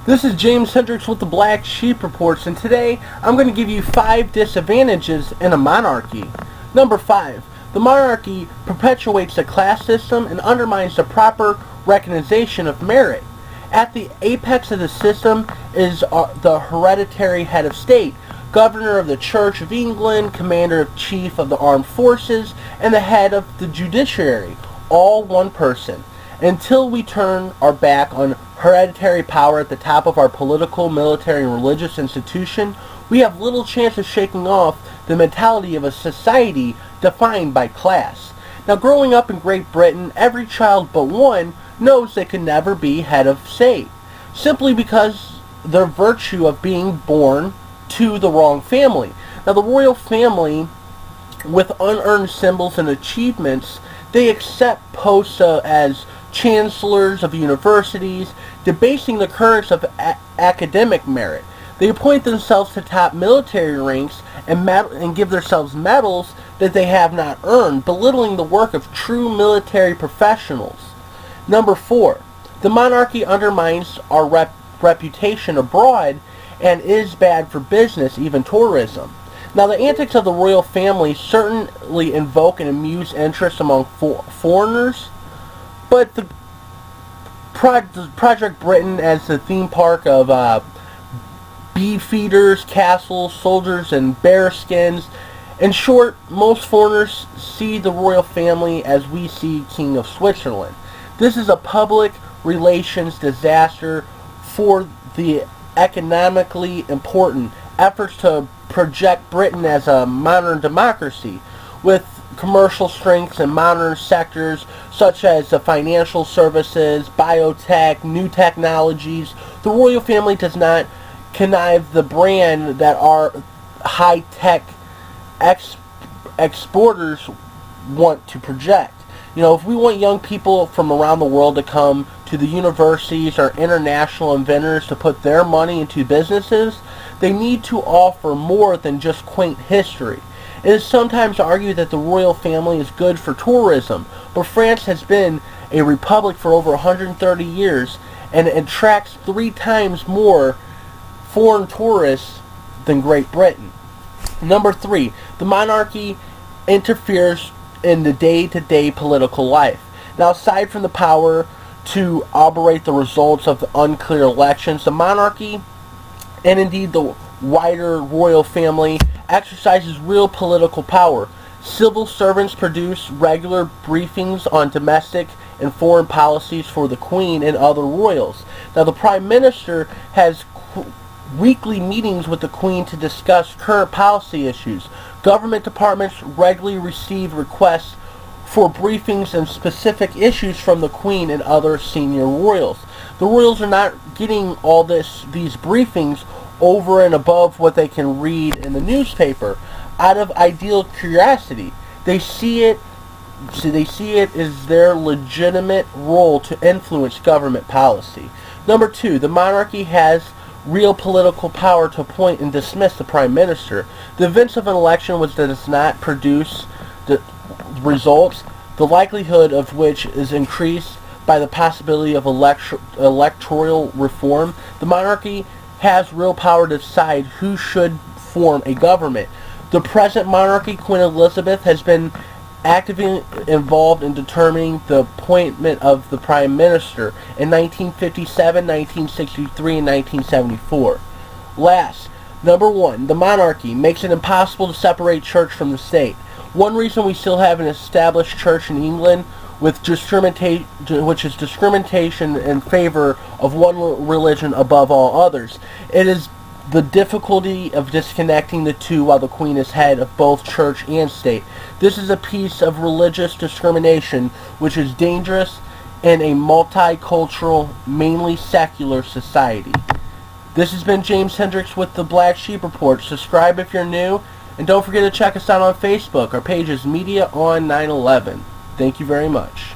This is James Hendricks with the Black Sheep Reports, and today I'm going to give you 5 disadvantages in a monarchy. Number 5. The monarchy perpetuates the class system and undermines the proper recognition of merit. At the apex of the system is the hereditary head of state, governor of the Church of England, commander-in-chief of the armed forces, and the head of the judiciary, all one person. Until we turn our back on hereditary power at the top of our political, military, and religious institution, we have little chance of shaking off the mentality of a society defined by class. Now, growing up in Great Britain, every child but one knows they can never be head of state, simply because their virtue of being born to the wrong family. Now, the royal family, with unearned symbols and achievements, they accept posts as chancellors of universities, debasing the currents of academic merit. They appoint themselves to top military ranks and give themselves medals that they have not earned, belittling the work of true military professionals. Number 4. The monarchy undermines our reputation abroad and is bad for business, even tourism. Now, the antics of the royal family certainly invoke and amuse interest among foreigners, but the Project Britain as the theme park of bee feeders, castles, soldiers, and bear skins. In short, most foreigners see the royal family as we see King of Switzerland. This is a public relations disaster for the economically important efforts to project Britain as a modern democracy, with commercial strengths in modern sectors such as the financial services, biotech, new technologies. The royal family does not connive the brand that our high-tech exporters want to project. You know, if we want young people from around the world to come to the universities or international inventors to put their money into businesses, they need to offer more than just quaint history. It is sometimes argued that the royal family is good for tourism, but France has been a republic for over 130 years and it attracts 3 times more foreign tourists than Great Britain. Number 3, the monarchy interferes in the day-to-day political life. Now, aside from the power to operate the results of the unclear elections, the monarchy, and indeed the wider royal family, exercises real political power. Civil servants produce regular briefings on domestic and foreign policies for the Queen and other royals. Now, the Prime Minister has weekly meetings with the Queen to discuss current policy issues. Government departments regularly receive requests for briefings and specific issues from the Queen and other senior royals. The royals are not getting all these briefings over and above what they can read in the newspaper out of ideal curiosity. They see it as their legitimate role to influence government policy. Number 2, the monarchy has real political power to appoint and dismiss the Prime Minister. The events of an election which does not produce the results, the likelihood of which is increased by the possibility of electoral reform. The monarchy has real power to decide who should form a government. The present monarchy, Queen Elizabeth, has been actively involved in determining the appointment of the Prime Minister in 1957, 1963, and 1974. Last, number 1, the monarchy makes it impossible to separate church from the state. One reason we still have an established church in England which is discrimination in favor of one religion above all others. It is the difficulty of disconnecting the two while the Queen is head of both church and state. This is a piece of religious discrimination which is dangerous in a multicultural, mainly secular society. This has been James Hendricks with the Black Sheep Report. Subscribe if you're new, and don't forget to check us out on Facebook. Our page is Media on 9/11. Thank you very much.